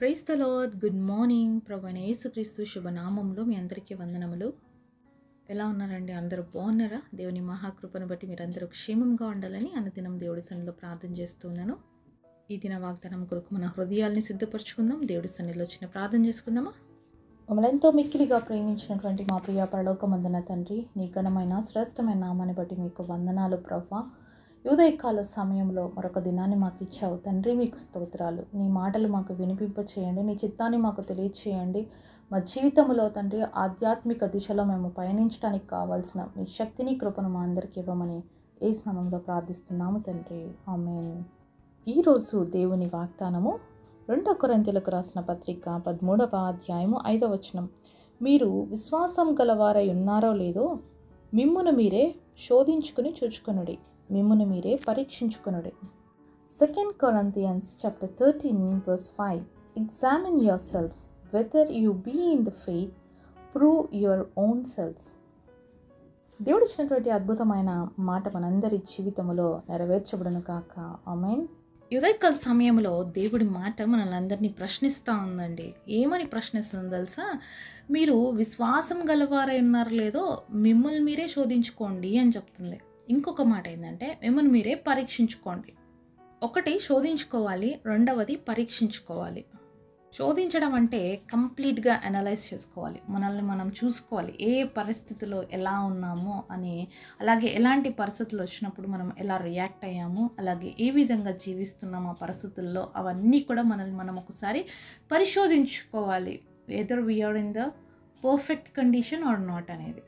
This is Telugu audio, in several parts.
Praise the lord. Good morning. ప్రభువైన యేసుక్రీస్తు శుభనామంలో మీ అందరికీ వందనములు. ఎలా ఉన్నారండి? అందరూ బాగున్నారా? దేవుని మహాకృపను బట్టి మీరందరూ క్షేమంగా ఉండాలని అనుదినం దేవుడి సన్నిధిలో ప్రార్థన చేస్తున్నాను. ఈ దిన వాగ్దానం కొరకు మన హృదయాల్ని సిద్ధపరచుకుందాం. దేవుడి సన్నిధిలో చిన్న ప్రార్థన చేసుకుందామా? మమ్మల్ని ఎంతో మిక్కిలిగా ప్రేమించినటువంటి మా ప్రియ పరలోకమందున తండ్రి, నీ ఘనమైన శ్రేష్టమైన నామాన్ని బట్టి మీకు వందనాలు ప్రభువా. ఉదయకాల సమయంలో మరొక దినాన్ని మాకు ఇచ్చావు తండ్రి, మీకు స్తోత్రాలు. నీ మాటలు మాకు వినిపింప చేయండి, నీ చిత్తాన్ని మాకు తెలియచేయండి. మా జీవితంలో తండ్రి ఆధ్యాత్మిక దిశలో మేము పయనించడానికి కావాల్సిన మీ శక్తిని కృపను మా అందరికీ ఇవ్వమని యేసు నామములో ప్రార్థిస్తున్నాము తండ్రి, ఆమేన్. ఈరోజు దేవుని వాగ్దానము 2 కొరింథీయులకు రాసిన పత్రిక 13వ అధ్యాయము 5వ వచనం. మీరు విశ్వాసం గలవారై ఉన్నారో లేదో మిమ్మును మీరే శోధించుకుని చూచుకొనుడి, మిమ్మును మీరే పరీక్షించుకొనుడి. 2 Corinthians chapter 13 verse 5. Examine yourselves whether you be in the faith, prove your own selves. దేవుడు ఇచ్చినటువంటి అద్భుతమైన మాట మనందరి జీవితంలో నెరవేర్చబడును కాక, ఆమేన్. ఉదయకాల సమయంలో దేవుడి మాట మనల్ని అందరినీ ప్రశ్నిస్తూ ఉందండి. ఏమని ప్రశ్నిస్తుంది తెలుసా? మీరు విశ్వాసం గలవారై ఉన్నారు లేదో మిమ్మల్ని మీరే శోధించుకోండి అని చెప్తుంది. ఇంకొక మాట ఏంటంటే మిమ్మల్ని మీరే పరీక్షించుకోండి. ఒకటి శోధించుకోవాలి, రెండవది పరీక్షించుకోవాలి. శోధించడం అంటే కంప్లీట్గా అనలైజ్ చేసుకోవాలి, మనల్ని మనం చూసుకోవాలి, ఏ పరిస్థితిలో ఎలా ఉన్నామో అని, అలాగే ఎలాంటి పరిస్థితులు వచ్చినప్పుడు మనం ఎలా రియాక్ట్ అయ్యాము, అలాగే ఏ విధంగా జీవిస్తున్నాము ఆ పరిస్థితుల్లో, అవన్నీ కూడా మనల్ని మనం ఒకసారి పరిశోధించుకోవాలి. Whether we are in the perfect condition or not అనేది.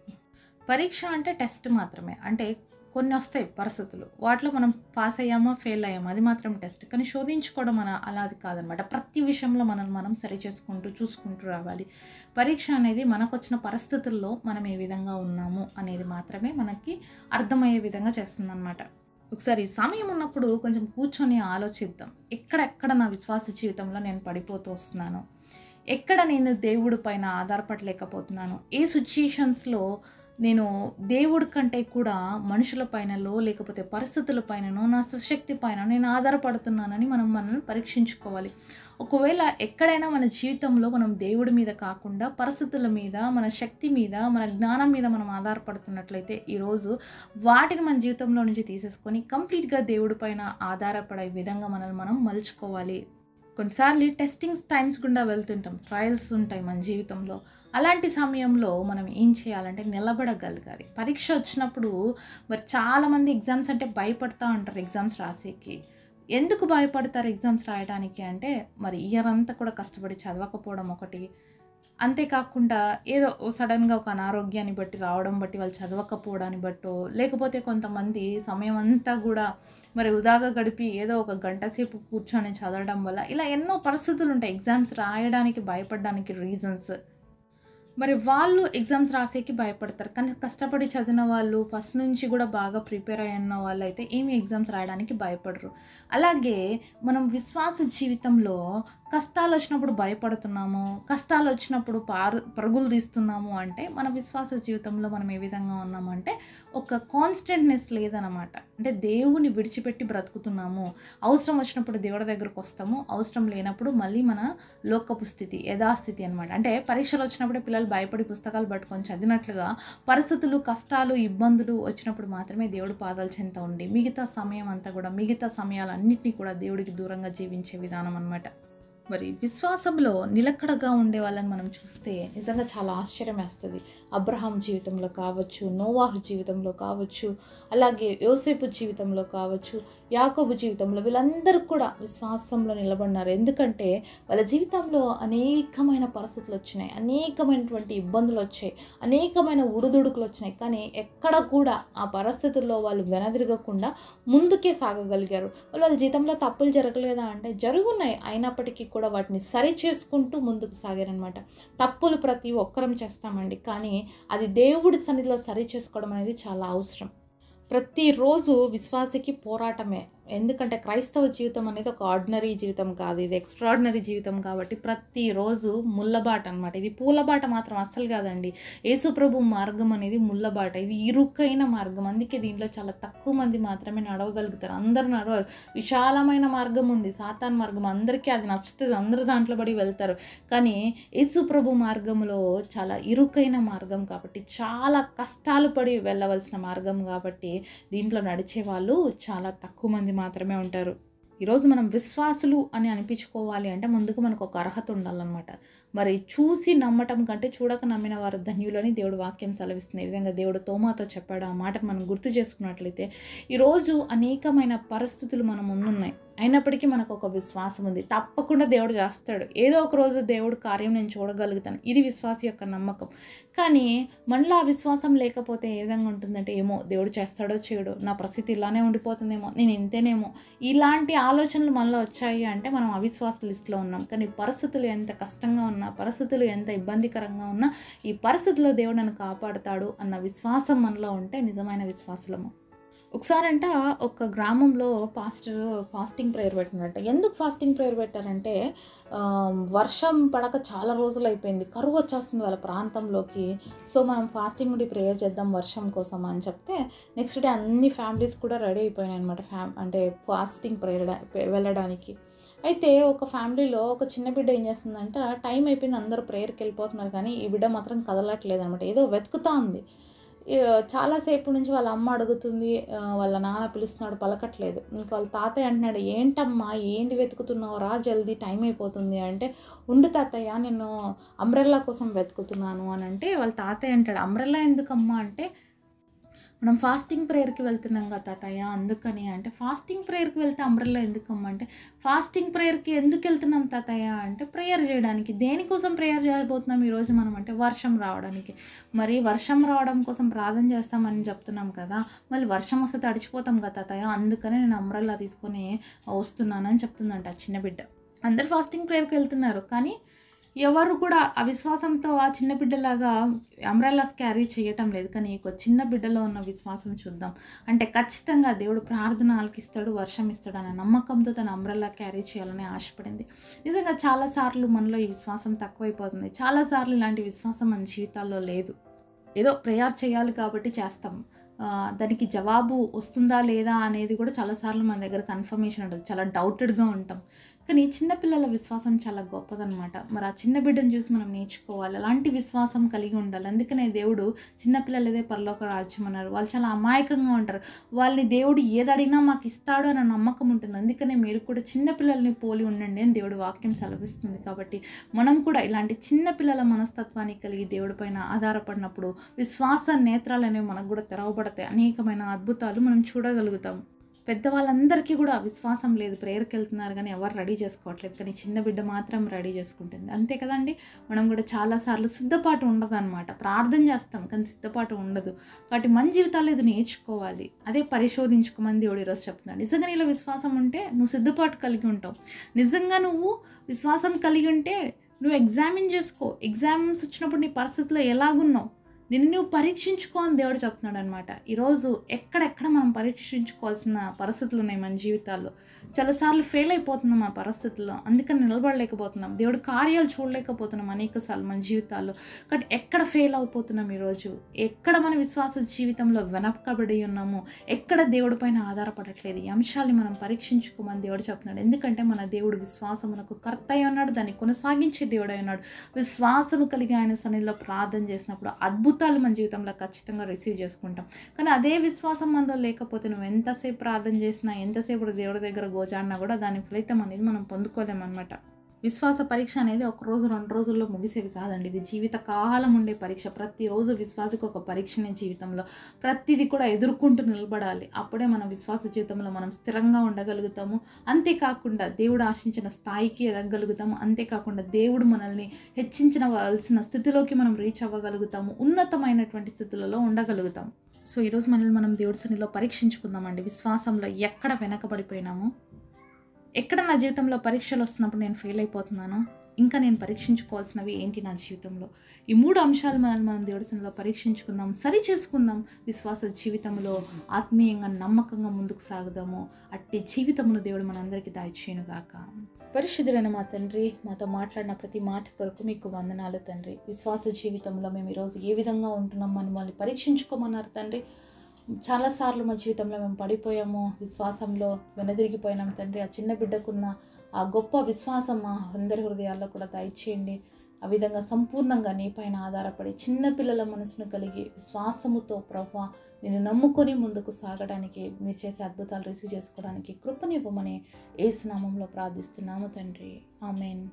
పరీక్ష అంటే టెస్ట్ మాత్రమే, అంటే కొన్ని వస్తాయి పరిస్థితులు, వాటిలో మనం పాస్ అయ్యామా ఫెయిల్ అయ్యామా అది మాత్రం టెస్ట్. కానీ శోధించుకోవడం అలాది కాదనమాట. ప్రతి విషయంలో మనల్ని మనం సరి చేసుకుంటూ చూసుకుంటూ రావాలి. పరీక్ష అనేది మనకు వచ్చిన పరిస్థితుల్లో మనం ఏ విధంగా ఉన్నాము అనేది మాత్రమే మనకి అర్థమయ్యే విధంగా చేస్తుందన్నమాట. ఒకసారి సమయం ఉన్నప్పుడు కొంచెం కూర్చొని ఆలోచిద్దాం. ఎక్కడెక్కడ నా విశ్వాస జీవితంలో నేను పడిపోతూ వస్తున్నాను, ఎక్కడ నేను దేవుడి పైన ఆధారపడలేకపోతున్నాను, ఏ సిచ్యుయేషన్స్లో నేను దేవుడి కంటే కూడా మనుషుల పైనలో లేకపోతే పరిస్థితుల పైననో నా శక్తి పైన నేను ఆధారపడుతున్నానని మనల్ని పరీక్షించుకోవాలి. ఒకవేళ ఎక్కడైనా మన జీవితంలో మనం దేవుడి మీద కాకుండా పరిస్థితుల మీద, మన శక్తి మీద, మన జ్ఞానం మీద మనం ఆధారపడుతున్నట్లయితే ఈరోజు వాటిని మన జీవితంలో నుంచి తీసేసుకొని కంప్లీట్గా దేవుడి పైన ఆధారపడే విధంగా మనల్ని మనం మలుచుకోవాలి. కొన్నిసార్లు టెస్టింగ్స్ టైమ్స్ గుండా వెళ్తుంటాం, ట్రయల్స్ ఉంటాయి మన జీవితంలో. అలాంటి సమయంలో మనం ఏం చేయాలంటే నిలబడగలగాలి. పరీక్ష వచ్చినప్పుడు మరి చాలామంది ఎగ్జామ్స్ అంటే భయపడుతూ ఉంటారు. ఎగ్జామ్స్ రాసేకి ఎందుకు భయపడతారు? ఎగ్జామ్స్ రాయడానికి అంటే మరి ఇయర్ అంతా కూడా కష్టపడి చదవకపోవడం ఒకటి, అంతేకాకుండా ఏదో సడన్గా ఒక అనారోగ్యాన్ని బట్టి రావడం బట్టి వాళ్ళు చదవకపోవడాన్ని బట్టో, లేకపోతే కొంతమంది సమయం అంతా కూడా మరి వృధాగా గడిపి ఏదో ఒక గంట సేపు కూర్చొని చదవడం వల్ల, ఇలా ఎన్నో పరిస్థితులు ఉంటాయి ఎగ్జామ్స్ రాయడానికి భయపడడానికి రీజన్స్. మరి వాళ్ళు ఎగ్జామ్స్ రాసేకి భయపడతారు. కానీ కష్టపడి చదివిన వాళ్ళు, ఫస్ట్ నుంచి కూడా బాగా ప్రిపేర్ అయి ఉన్న వాళ్ళు అయితే ఏమి ఎగ్జామ్స్ రాయడానికి భయపడరు. అలాగే మనం విశ్వాస జీవితంలో కష్టాలు వచ్చినప్పుడు భయపడుతున్నాము, కష్టాలు వచ్చినప్పుడు పరుగులు తీస్తున్నాము అంటే మన విశ్వాస జీవితంలో మనం ఏ విధంగా ఉన్నామంటే ఒక కాన్స్టెంట్నెస్ లేదనమాట. అంటే దేవుని విడిచిపెట్టి బ్రతుకుతున్నాము. అవసరం వచ్చినప్పుడు దేవుడి దగ్గరకు వస్తాము, అవసరం లేనప్పుడు మళ్ళీ మన లోకపు స్థితి, యథాస్థితి అనమాట. అంటే పరీక్షలు వచ్చినప్పుడు పిల్లలు భయపడి పుస్తకాలు పట్టుకొని చదివినట్లుగా పరిస్థితులు, కష్టాలు, ఇబ్బందులు వచ్చినప్పుడు మాత్రమే దేవుడి పాదాల చెంత ఉండి మిగతా సమయం అంతా కూడా, మిగతా సమయాలన్నింటినీ కూడా దేవుడికి దూరంగా జీవించే విధానం అనమాట. మరి విశ్వాసంలో నిలకడగా ఉండే వాళ్ళని మనం చూస్తే నిజంగా చాలా ఆశ్చర్యం వేస్తుంది. అబ్రహాం జీవితంలో కావచ్చు, నోవాహు జీవితంలో కావచ్చు, అలాగే యోసేపు జీవితంలో కావచ్చు, యాకోబు జీవితంలో, వీళ్ళందరూ కూడా విశ్వాసంలో నిలబడినారు. ఎందుకంటే వాళ్ళ జీవితంలో అనేకమైన పరిస్థితులు వచ్చినాయి, అనేకమైనటువంటి ఇబ్బందులు వచ్చాయి, అనేకమైన ఉడుదుడుకులు వచ్చినాయి. కానీ ఎక్కడ కూడా ఆ పరిస్థితుల్లో వాళ్ళు వెనదిరగకుండా ముందుకే సాగగలిగారు. వాళ్ళ జీవితంలో తప్పులు జరగలేదా అంటే జరుగున్నాయి, అయినప్పటికీ కూడా వాటిని సరి చేసుకుంటూ ముందుకు సాగారనమాట. తప్పులు ప్రతి ఒక్కరం చేస్తామండి, కానీ అది దేవుడి సన్నిధిలో సరి చేసుకోవడం అనేది చాలా అవసరం. ప్రతిరోజు విశ్వాసికి పోరాటమే. ఎందుకంటే క్రైస్తవ జీవితం అనేది ఒక ఆర్డినరీ జీవితం కాదు. ఇది ఎక్స్ట్రార్డినరీ జీవితం కాబట్టి ప్రతిరోజు ముళ్ళబాట అనమాట. ఇది పూలబాట మాత్రం అస్సలు కాదండి. యేసుప్రభు మార్గం అనేది ముళ్ళబాట. ఇది ఇరుకైన మార్గం. అందుకే దీంట్లో చాలా తక్కువ మంది మాత్రమే నడవగలుగుతారు. అందరూ నడవరు. విశాలమైన మార్గం ఉంది. సాతాన్ మార్గం అందరికీ అది నచ్చుతుంది. అందరూ దాంట్లో పడి వెళ్తారు. కానీ యేసుప్రభు మార్గంలో చాలా ఇరుకైన మార్గం కాబట్టి, చాలా కష్టాలు పడి వెళ్ళవలసిన మార్గం కాబట్టి దీంట్లో నడిచే వాళ్ళు చాలా తక్కువ మంది మాత్రమే ఉంటారు. ఈరోజు మనం విశ్వాసులు అని అనిపించుకోవాలి అంటే ముందుకు మనకు ఒక అర్హత ఉండాలన్నమాట. మరి చూసి నమ్మటం కంటే చూడక నమ్మిన వారు ధన్యులని దేవుడు వాక్యం సెలవిస్తుంది. ఈ విధంగా దేవుడు తోమాతో చెప్పాడు. ఆ మాటను మనం గుర్తు చేసుకున్నట్లయితే ఈరోజు అనేకమైన పరిస్థితులు మన ముందున్నాయి. అయినప్పటికీ మనకు ఒక విశ్వాసం ఉంది. తప్పకుండా దేవుడు చేస్తాడు. ఏదో ఒక రోజు దేవుడు కార్యం నేను చూడగలుగుతాను. ఇది విశ్వాసం యొక్క నమ్మకం. కానీ మనలో ఆ విశ్వాసం లేకపోతే ఏ విధంగా ఉంటుందంటే, ఏమో దేవుడు చేస్తాడో చేయడో, నా పరిస్థితి ఇలానే ఉండిపోతుందేమో, నేను ఇంతేనేమో, ఇలాంటి ఆలోచనలు మనలో వచ్చాయి అంటే మనం అవిశ్వాస లిస్టులో ఉన్నాం. కానీ పరిస్థితులు ఎంత కష్టంగా ఉన్నా, పరిస్థితులు ఎంత ఇబ్బందికరంగా ఉన్నా, ఈ పరిస్థితుల్లో దేవుడు నన్ను కాపాడుతాడు అన్న విశ్వాసం మనలో ఉంటే నిజమైన విశ్వాసులము. ఒకసారంట ఒక గ్రామంలో పాస్టర్ ఫాస్టింగ్ ప్రేయర్ పెట్టినట్ట. ఎందుకు ఫాస్టింగ్ ప్రేయర్ పెట్టారంటే వర్షం పడక చాలా రోజులు అయిపోయింది, కరువు వచ్చేస్తుంది వాళ్ళ ప్రాంతంలోకి. సో మనం ఫాస్టింగ్ ఉండి ప్రేయర్ చేద్దాం వర్షం కోసం అని చెప్తే నెక్స్ట్ డే అన్ని ఫ్యామిలీస్ కూడా రెడీ అయిపోయినాయి అనమాట. అంటే ఫాస్టింగ్ ప్రేయర్ వెళ్ళడానికి. అయితే ఒక ఫ్యామిలీలో ఒక చిన్న బిడ్డ ఏం చేస్తుందంటే, టైం అయిపోయింది అందరూ ప్రేయర్కి వెళ్ళిపోతున్నారు కానీ ఈ బిడ్డ మాత్రం కదలట్లేదు అనమాట. ఏదో వెతుకుతా ఉంది. చాలాసేపు నుంచి వాళ్ళ అమ్మ అడుగుతుంది, వాళ్ళ నాన్న పిలుస్తున్నాడు, పలకట్లేదు. ఇంక వాళ్ళ తాతయ్య అంటున్నాడు, ఏంటమ్మా ఏంది వెతుకుతున్నావు, రా జల్దీ టైం అయిపోతుంది అంటే, ఉండు తాతయ్య నేను అంబ్రెల్లా కోసం వెతుకుతున్నాను అని అంటే, వాళ్ళ తాతయ్య అంటాడు, అంబ్రెల్లా ఎందుకమ్మా అంటే, మనం ఫాస్టింగ్ ప్రేయర్కి వెళ్తున్నాం కదా తాతయ్య అందుకని అంటే, ఫాస్టింగ్ ప్రేయర్కి వెళ్తే అంబ్రెల్లా ఎందుకమ్మా అంటే, ఫాస్టింగ్ ప్రేయర్కి ఎందుకు వెళ్తున్నాం తాతయ్య అంటే, ప్రేయర్ చేయడానికి. దేనికోసం ప్రేయర్ చేయబోతున్నాం ఈరోజు మనం అంటే, వర్షం రావడానికి. మరి వర్షం రావడం కోసం ప్రార్థన చేస్తామని చెప్తున్నాం కదా, మళ్ళీ వర్షం వస్తే తడిచిపోతాం కదా తాతయ్య, అందుకని నేను అంబ్రెల్లా తీసుకొని వస్తున్నానని చెప్తుందంట ఆ చిన్న బిడ్డ. అందరు ఫాస్టింగ్ ప్రేయర్కి వెళ్తున్నారు కానీ ఎవరు కూడా అవిశ్వాసంతో ఆ చిన్న బిడ్డలాగా అంబ్రెల్లాస్ క్యారీ చేయటం లేదు. కానీ ఒక చిన్న బిడ్డలో ఉన్న విశ్వాసం చూద్దాం. అంటే ఖచ్చితంగా దేవుడు ప్రార్థన ఆలకిస్తాడు, వర్షం ఇస్తాడు అనే నమ్మకంతో తన అంబ్రెల్లా క్యారీ చేయాలని ఆశపడింది. నిజంగా చాలాసార్లు మనలో ఈ విశ్వాసం తక్కువైపోతుంది. చాలాసార్లు ఇలాంటి విశ్వాసం మన జీవితాల్లో లేదు. ఏదో ప్రేయర్ చేయాలి కాబట్టి చేస్తాం, దానికి జవాబు వస్తుందా లేదా అనేది కూడా చాలాసార్లు మన దగ్గర కన్ఫర్మేషన్ ఉంటుంది. చాలా డౌటెడ్గా ఉంటాం. కానీ చిన్నపిల్లల విశ్వాసం చాలా గొప్పదనమాట. మరి ఆ చిన్న బిడ్డను చూసి మనం నేర్చుకోవాలి, అలాంటి విశ్వాసం కలిగి ఉండాలి. అందుకనే దేవుడు చిన్నపిల్లలదే పరలోక రాజ్యం అన్నారు. వాళ్ళు చాలా అమాయకంగా ఉంటారు. వాళ్ళని దేవుడు ఏదడిగినా మాకు ఇస్తాడు అన్న నమ్మకం ఉంటుంది. అందుకనే మీరు కూడా చిన్నపిల్లల్ని పోలి ఉండండి అని దేవుడు వాక్యం సెలవిస్తుంది. కాబట్టి మనం కూడా ఇలాంటి చిన్నపిల్లల మనస్తత్వాన్ని కలిగి దేవుడి పైన ఆధారపడినప్పుడు విశ్వాస నేత్రాలు అనేవి మనకు కూడా తెరవబడతాయి. అనేకమైన అద్భుతాలు మనం చూడగలుగుతాం. పెద్దవాళ్ళందరికీ కూడా విశ్వాసం లేదు, ప్రేయర్కి వెళ్తున్నారు కానీ ఎవరు రెడీ చేసుకోవట్లేదు. కానీ చిన్న బిడ్డ మాత్రం రెడీ చేసుకుంటుంది. అంతే కదండి. మనం కూడా చాలాసార్లు సిద్ధపాటు ఉండదు అనమాట. ప్రార్థన చేస్తాం కానీ సిద్ధపాటు ఉండదు. కాబట్టి మన జీవితాల్లో ఇది నేర్చుకోవాలి. అదే పరిశోధించుకోమని దేవుడు ఈరోజు చెప్తున్నాడు. నిజంగా నీలో విశ్వాసం ఉంటే నువ్వు సిద్ధపాటు కలిగి ఉంటావు. నిజంగా నువ్వు విశ్వాసం కలిగి ఉంటే నువ్వు ఎగ్జామిన్ చేసుకో. ఎగ్జామ్స్ వచ్చినప్పుడు నీ పరిస్థితిలో ఎలాగున్నావు నిన్ను నువ్వు పరీక్షించుకో అని దేవుడు చెప్తున్నాడు అనమాట. ఈరోజు ఎక్కడెక్కడ మనం పరీక్షించుకోవాల్సిన పరిస్థితులు ఉన్నాయి మన జీవితాల్లో. చాలాసార్లు ఫెయిల్ అయిపోతున్నాం ఆ పరిస్థితుల్లో, అందుకని నిలబడలేకపోతున్నాం. దేవుడు కార్యాలు చూడలేకపోతున్నాం అనేకసార్లు మన జీవితాల్లో. కాబట్టి ఎక్కడ ఫెయిల్ అయిపోతున్నాం ఈరోజు, ఎక్కడ మన విశ్వాస జీవితంలో వెనకబడి ఉన్నాము, ఎక్కడ దేవుడి పైన ఆధారపడట్లేదు, ఈ అంశాన్ని మనం పరీక్షించుకోమని దేవుడు చెప్తున్నాడు. ఎందుకంటే మన దేవుడు విశ్వాసమునకు కర్త అయి ఉన్నాడు, దాన్ని కొనసాగించే దేవుడు అయి ఉన్నాడు. విశ్వాసము కలిగి ఆయన సన్నిధిలో ప్రార్థన చేసినప్పుడు అద్భుతాలు మన జీవితంలో ఖచ్చితంగా రిసీవ్ చేసుకుంటాం. కానీ అదే విశ్వాసం మనలో లేకపోతే నువ్వు ఎంతసేపు ప్రార్థన చేసినా, ఎంతసేపు దేవుడి దగ్గర గోజాడినా కూడా దాని ఫలితం అనేది మనం పొందుకోలేమన్నమాట. విశ్వాస పరీక్ష అనేది ఒక రోజు 2 రోజుల్లో ముగిసేది కాదండి. ఇది జీవిత కాలం ఉండే పరీక్ష. ప్రతిరోజు విశ్వాసకు ఒక పరీక్షనే జీవితంలో. ప్రతిదీ కూడా ఎదుర్కొంటూ నిలబడాలి. అప్పుడే మన విశ్వాస జీవితంలో మనం స్థిరంగా ఉండగలుగుతాము. అంతేకాకుండా దేవుడు ఆశించిన స్థాయికి ఎదగలుగుతాము. అంతేకాకుండా దేవుడు మనల్ని హెచ్చించవలసిన స్థితిలోకి మనం రీచ్ అవ్వగలుగుతాము. ఉన్నతమైనటువంటి స్థితులలో ఉండగలుగుతాము. సో ఈరోజు మనల్ని మనం దేవుడి సన్నిధిలో పరీక్షించుకుందామండి. విశ్వాసంలో ఎక్కడ వెనకబడిపోయినాము, ఎక్కడ నా జీవితంలో పరీక్షలు వస్తున్నప్పుడు నేను ఫెయిల్ అయిపోతున్నాను, ఇంకా నేను పరీక్షించుకోవాల్సినవి ఏంటి నా జీవితంలో? ఈ 3 అంశాలు మనం దేవుడి సన్నిధిలో పరీక్షించుకుందాం, సరి చేసుకుందాం. విశ్వాస జీవితంలో ఆత్మీయంగా, నమ్మకంగా ముందుకు సాగుదాము. అట్టి జీవితమును దేవుడు మనందరికీ దయచేయునుగాక. పరిశుద్ధుడైన మా తండ్రి, మాతో మాట్లాడిన ప్రతి మాట కొరకు మీకు వందనాలు తండ్రి. విశ్వాస జీవితంలో మేము ఈరోజు ఏ విధంగా ఉంటున్నాం మమ్మల్ని పరీక్షించుకోమన్నారు తండ్రి. చాలాసార్లు మా జీవితంలో మేము పడిపోయాము, విశ్వాసంలో వెనదిరిగిపోయినాం తండ్రి. ఆ చిన్న బిడ్డకున్న ఆ గొప్ప విశ్వాసం మా అందరి హృదయాల్లో కూడా దయచేయండి. ఆ విధంగా సంపూర్ణంగా నీ పైన ఆధారపడి చిన్నపిల్లల మనసును కలిగి విశ్వాసముతో ప్రభువా నిన్ను నమ్ముకొని ముందుకు సాగడానికి, మీరు చేసే అద్భుతాలు రిసీవ్ చేసుకోవడానికి కృపనివ్వమని యేసు నామములో ప్రార్థిస్తున్నాము తండ్రి. ఆమేన్.